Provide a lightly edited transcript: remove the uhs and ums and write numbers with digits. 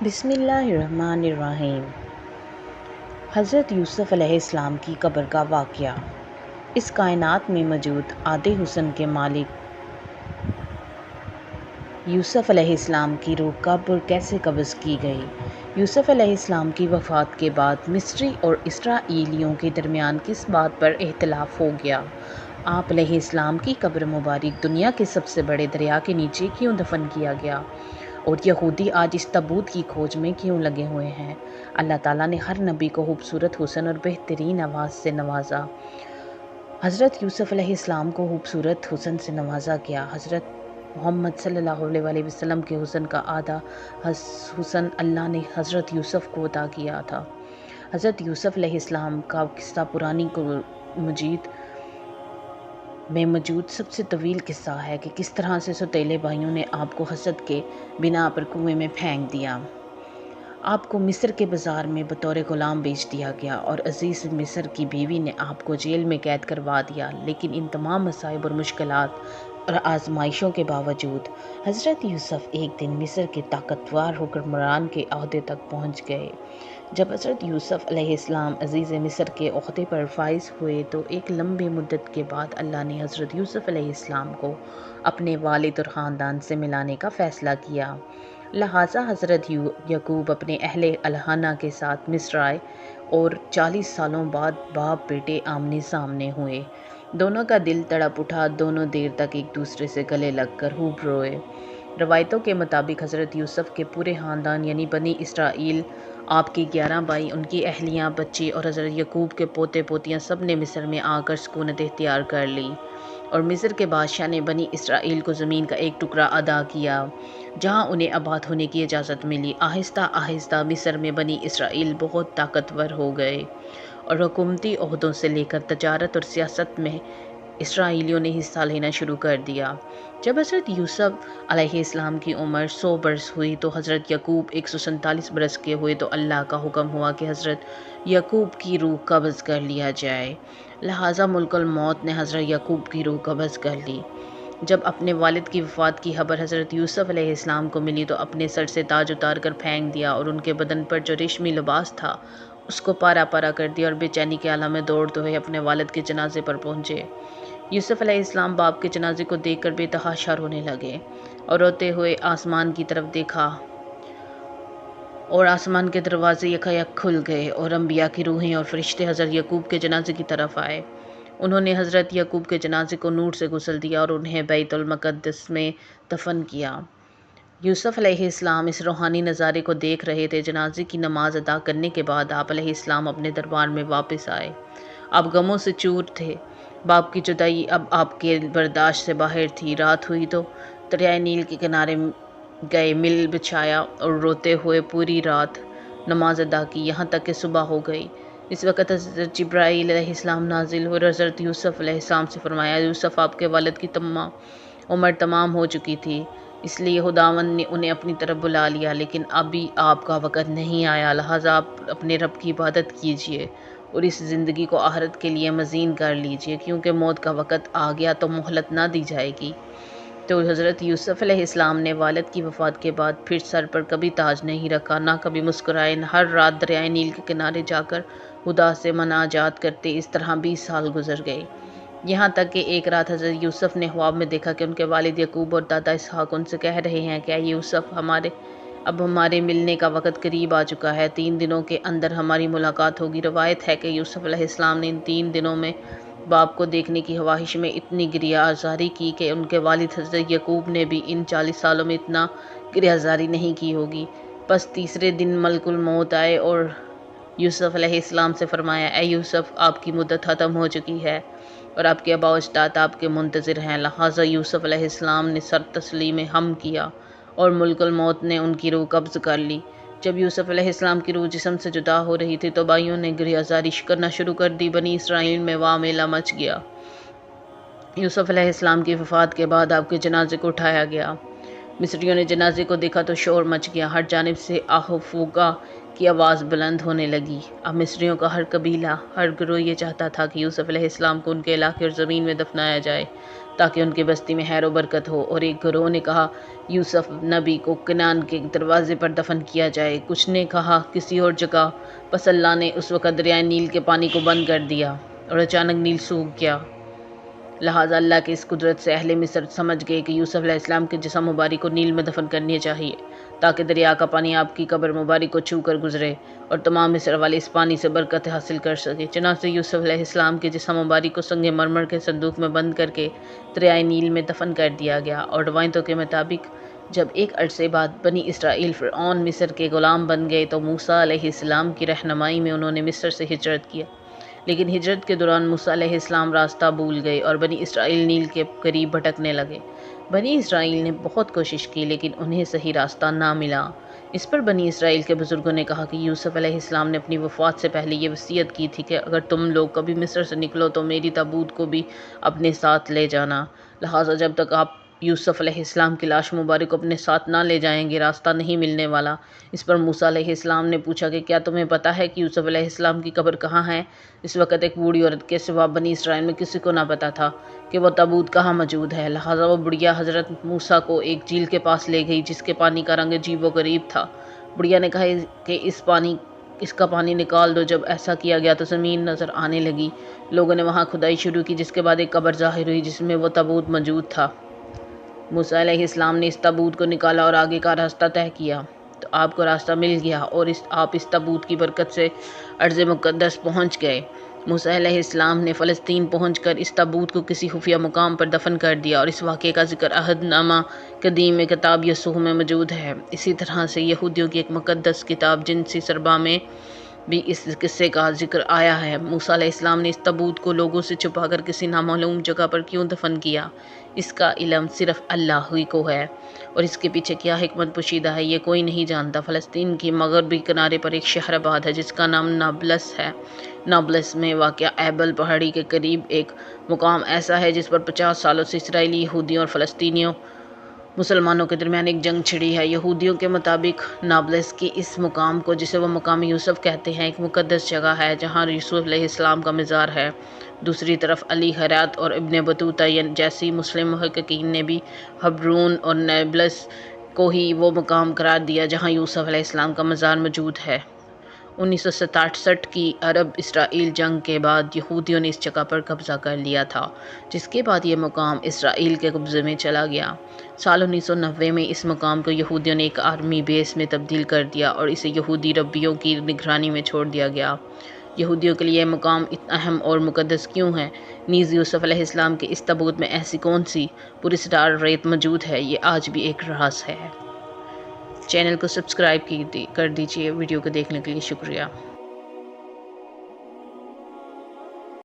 بسم اللہ الرحمن الرحیم۔ حضرت یوسف علیہ السلام کی قبر کا واقعہ۔ اس کائنات میں موجود آدھے حسن کے مالک یوسف علیہ السلام کی روح قبر کیسے قبض کی گئی؟ یوسف علیہ السلام کی وفات کے بعد مصری اور اسرائیلیوں کے درمیان کس بات پر اختلاف ہو گیا؟ آپ علیہ السلام کی قبر مبارک دنیا کے سب سے بڑے دریا کے نیچے کیوں دفن کیا گیا؟ اور یہودی آج اس تابوت کی کھوج میں کیوں لگے ہوئے ہیں؟ اللہ تعالیٰ نے ہر نبی کو خوبصورت حسن اور بہترین آواز سے نوازا۔ حضرت یوسف علیہ السلام کو خوبصورت حسن سے نوازا گیا۔ حضرت محمد صلی اللہ علیہ وسلم کے حسن کا آدھا حسن اللہ نے حضرت یوسف کو عطا کیا تھا۔ حضرت یوسف علیہ السلام کا قصہ پرانی مجید میں موجود سب سے طویل قصہ ہے کہ کس طرح سے سوتیلے بھائیوں نے آپ کو حسد کے بنا پر کنویں میں پھینک دیا۔ آپ کو مصر کے بازار میں بطور غلام بیچ دیا گیا اور عزیز مصر کی بیوی نے آپ کو جیل میں قید کروا دیا، لیکن ان تمام مصائب اور مشکلات اور آزمائشوں کے باوجود حضرت یوسف ایک دن مصر کے طاقتور حکمران کے عہدے تک پہنچ گئے۔ جب حضرت یوسف علیہ السلام عزیز مصر کے عہدے پر فائز ہوئے تو ایک لمبی مدت کے بعد اللہ نے حضرت یوسف علیہ السلام کو اپنے والد اور خاندان سے ملانے کا فیصلہ کیا۔ لہٰذا حضرت یعقوب اپنے اہل الہانہ کے ساتھ مصر آئے اور 40 سالوں بعد باپ بیٹے آمنے سامنے ہوئے۔ دونوں کا دل تڑپ اٹھا، دونوں دیر تک ایک دوسرے سے گلے لگ کر خوب روئے۔ روایتوں کے مطابق حضرت یوسف کے پورے خاندان یعنی بنی اسرائیل، آپ کے 11 بھائی، ان کی اہلیاں، بچے اور حضرت یعقوب کے پوتے پوتیاں سب نے مصر میں آ کر سکونت اختیار کر لی، اور مصر کے بادشاہ نے بنی اسرائیل کو زمین کا ایک ٹکڑا عطا کیا جہاں انہیں آباد ہونے کی اجازت ملی۔ آہستہ آہستہ مصر میں بنی اسرائیل بہت طاقتور ہو گئے اور حکومتی عہدوں سے لے کر تجارت اور سیاست میں اسرائیلیوں نے حصہ لینا شروع کر دیا۔ جب حضرت یوسف علیہ السلام کی عمر 100 برس ہوئی تو حضرت یعقوب 147 برس کے ہوئے تو اللہ کا حکم ہوا کہ حضرت یعقوب کی روح قبض کر لیا جائے۔ لہٰذا ملک الموت نے حضرت یعقوب کی روح قبض کر لی۔ جب اپنے والد کی وفات کی خبر حضرت یوسف علیہ السلام کو ملی تو اپنے سر سے تاج اتار کر پھینک دیا اور ان کے بدن پر جو ریشمی لباس تھا اس کو پارا پارا کر دیا اور بے چینی کے عالم میں دوڑتے ہوئے اپنے والد کے جنازے پر پہنچے۔ یوسف علیہ السلام باپ کے جنازے کو دیکھ کر بے تحاشا رونے لگے اور روتے ہوئے آسمان کی طرف دیکھا اور آسمان کے دروازے یکایک کھل گئے اور انبیاء کی روحیں اور فرشتے حضرت یعقوب کے جنازے کی طرف آئے۔ انہوں نے حضرت یعقوب کے جنازے کو نور سے غسل دیا اور انہیں بیت المقدس میں دفن کیا۔ یوسف علیہ السلام اس روحانی نظارے کو دیکھ رہے تھے۔ جنازے کی نماز ادا کرنے کے بعد آپ علیہ السلام اپنے دربار میں واپس آئے۔ آپ غموں سے چور تھے۔ باپ کی جدائی اب آپ کے برداشت سے باہر تھی۔ رات ہوئی تو دریائے نیل کے کنارے گئے، مل بچھایا اور روتے ہوئے پوری رات نماز ادا کی، یہاں تک کہ صبح ہو گئی۔ اس وقت حضرت جبرائیل علیہ السلام نازل ہوئے اور حضرت یوسف علیہ السلام سے فرمایا، یوسف آپ کے والد کی عمر تمام ہو چکی تھی، اس لیے خداوند نے انہیں اپنی طرف بلا لیا، لیکن ابھی آپ کا وقت نہیں آیا، لہٰذا آپ اپنے رب کی عبادت کیجیے اور اس زندگی کو آخرت کے لیے مزین کر لیجیے، کیونکہ موت کا وقت آ گیا تو مہلت نہ دی جائے گی۔ تو حضرت یوسف علیہ السلام نے والد کی وفات کے بعد پھر سر پر کبھی تاج نہیں رکھا، نہ کبھی مسکرائے، ہر رات دریائے نیل کے کنارے جا کر خدا سے مناجات کرتے۔ اس طرح 20 سال گزر گئے، یہاں تک کہ ایک رات حضرت یوسف نے خواب میں دیکھا کہ ان کے والد یعقوب اور دادا اسحاق ان سے کہہ رہے ہیں کہ اے یوسف، اب ہمارے ملنے کا وقت قریب آ چکا ہے، 3 دنوں کے اندر ہماری ملاقات ہوگی۔ روایت ہے کہ یوسف علیہ السلام نے ان 3 دنوں میں باپ کو دیکھنے کی خواہش میں اتنی گریہ آزاری کی کہ ان کے والد حضرت یعقوب نے بھی ان 40 سالوں میں اتنا گریہ آزاری نہیں کی ہوگی۔ بس تیسرے دن ملک الموت آئے اور یوسف علیہ السلام سے فرمایا، اے یوسف، آپ کی مدت ختم ہو چکی ہے اور آپ کے آباء و اجداد آپ کے منتظر ہیں۔ لہٰذا یوسف علیہ السلام نے سر تسلیم ہم کیا اور ملک الموت نے ان کی روح قبض کر لی۔ جب یوسف علیہ السلام کی روح جسم سے جدا ہو رہی تھی تو بھائیوں نے گریہ آزاری کرنا شروع کر دی۔ بنی اسرائیل میں واہ میلہ مچ گیا۔ یوسف علیہ السلام کی وفات کے بعد آپ کے جنازے کو اٹھایا گیا۔ مصریوں نے جنازے کو دیکھا تو شور مچ گیا، ہر جانب سے آہ و فغاں کی آواز بلند ہونے لگی۔ اب مصریوں کا ہر قبیلہ، ہر گروہ یہ چاہتا تھا کہ یوسف علیہ السلام کو ان کے علاقے اور زمین میں دفنایا جائے تاکہ ان کی بستی میں خیر و برکت ہو، اور ایک گروہ نے کہا یوسف نبی کو کنعان کے دروازے پر دفن کیا جائے، کچھ نے کہا کسی اور جگہ۔ پس اللہ نے اس وقت دریائے نیل کے پانی کو بند کر دیا اور اچانک نیل سوکھ گیا۔ لہٰذا اللہ کی اس قدرت سے اہل مصر سمجھ گئے کہ یوسف علیہ السلام کے جسم مبارک کو نیل میں دفن کرنے چاہیے تاکہ دریا کا پانی آپ کی قبر مبارک کو چھو کر گزرے اور تمام مصر والے اس پانی سے برکت حاصل کر سکے۔ چنانچہ یوسف علیہ السلام کے جسم مبارک کو سنگ مرمر کے صندوق میں بند کر کے دریائے نیل میں دفن کر دیا گیا، اور روایتوں کے مطابق جب ایک عرصے بعد بنی اسرائیل فرعون مصر کے غلام بن گئے تو موسیٰ علیہ السلام کی رہنمائی میں انہوں نے مصر سے ہجرت کیا، لیکن ہجرت کے دوران موسیٰ علیہ السلام راستہ بھول گئے اور بنی اسرائیل نیل کے قریب بھٹکنے لگے۔ بنی اسرائیل نے بہت کوشش کی لیکن انہیں صحیح راستہ نہ ملا۔ اس پر بنی اسرائیل کے بزرگوں نے کہا کہ یوسف علیہ السلام نے اپنی وفات سے پہلے یہ وصیت کی تھی کہ اگر تم لوگ کبھی مصر سے نکلو تو میری تابوت کو بھی اپنے ساتھ لے جانا، لہٰذا جب تک آپ یوسف علیہ السلام کی لاش مبارک کو اپنے ساتھ نہ لے جائیں گے راستہ نہیں ملنے والا۔ اس پر موسیٰ علیہ السلام نے پوچھا کہ کیا تمہیں پتہ ہے کہ یوسف علیہ السلام کی قبر کہاں ہے؟ اس وقت ایک بوڑھی عورت کے سوا بنی اسرائیل میں کسی کو نہ پتہ تھا کہ وہ تابوت کہاں موجود ہے، لہٰذا وہ بڑھیا حضرت موسیٰ کو ایک جھیل کے پاس لے گئی جس کے پانی کا رنگ عجیب و غریب تھا۔ بڑھیا نے کہا کہ اس کا پانی نکال دو۔ جب ایسا کیا گیا تو زمین نظر آنے لگی۔ لوگوں نے وہاں کھدائی شروع کی جس کے بعد ایک قبر ظاہر ہوئی جس میں وہ تابوت موجود تھا۔ موسیٰ علیہ السلام نے اس تابوت کو نکالا اور آگے کا راستہ طے کیا تو آپ کو راستہ مل گیا اور آپ اس تابوت کی برکت سے ارض مقدس پہنچ گئے۔ موسیٰ علیہ السلام نے فلسطین پہنچ کر اس تابوت کو کسی خفیہ مقام پر دفن کر دیا، اور اس واقعے کا ذکر عہد نامہ قدیم میں کتاب یسوع میں موجود ہے۔ اسی طرح سے یہودیوں کی ایک مقدس کتاب جنسی سربا میں بھی اس قصے کا ذکر آیا ہے۔ موسیٰ علیہ السلام نے اس تابوت کو لوگوں سے چھپا کر کسی نامعلوم جگہ پر کیوں دفن کیا، اس کا علم صرف اللہ ہی کو ہے، اور اس کے پیچھے کیا حکمت پوشیدہ ہے یہ کوئی نہیں جانتا۔ فلسطین کی مغربی کنارے پر ایک شہر آباد ہے جس کا نام نابلس ہے۔ نابلس میں واقع ایبل پہاڑی کے قریب ایک مقام ایسا ہے جس پر 50 سالوں سے اسرائیلی یہودیوں اور فلسطینیوں مسلمانوں کے درمیان ایک جنگ چھڑی ہے۔ یہودیوں کے مطابق نابلس کے اس مقام کو، جسے وہ مقام یوسف کہتے ہیں، ایک مقدس جگہ ہے جہاں یوسف علیہ السلام کا مزار ہے۔ دوسری طرف علی حیرات اور ابن بطوطہ جیسی مسلم محققین نے بھی حبرون اور نابلس کو ہی وہ مقام قرار دیا جہاں یوسف علیہ السلام کا مزار موجود ہے۔ 1967 کی عرب اسرائیل جنگ کے بعد یہودیوں نے اس جگہ پر قبضہ کر لیا تھا، جس کے بعد یہ مقام اسرائیل کے قبضے میں چلا گیا۔ سال 1990 میں اس مقام کو یہودیوں نے ایک آرمی بیس میں تبدیل کر دیا اور اسے یہودی ربیوں کی نگرانی میں چھوڑ دیا گیا۔ یہودیوں کے لیے یہ مقام اتنا اہم اور مقدس کیوں ہے؟ نیز یوسف علیہ السلام کے اس تابوت میں ایسی کون سی پراسرار ریت موجود ہے؟ یہ آج بھی ایک راز ہے۔ چینل کو سبسکرائب کر دیجیے۔ ویڈیو کو دیکھنے کے لیے شکریہ۔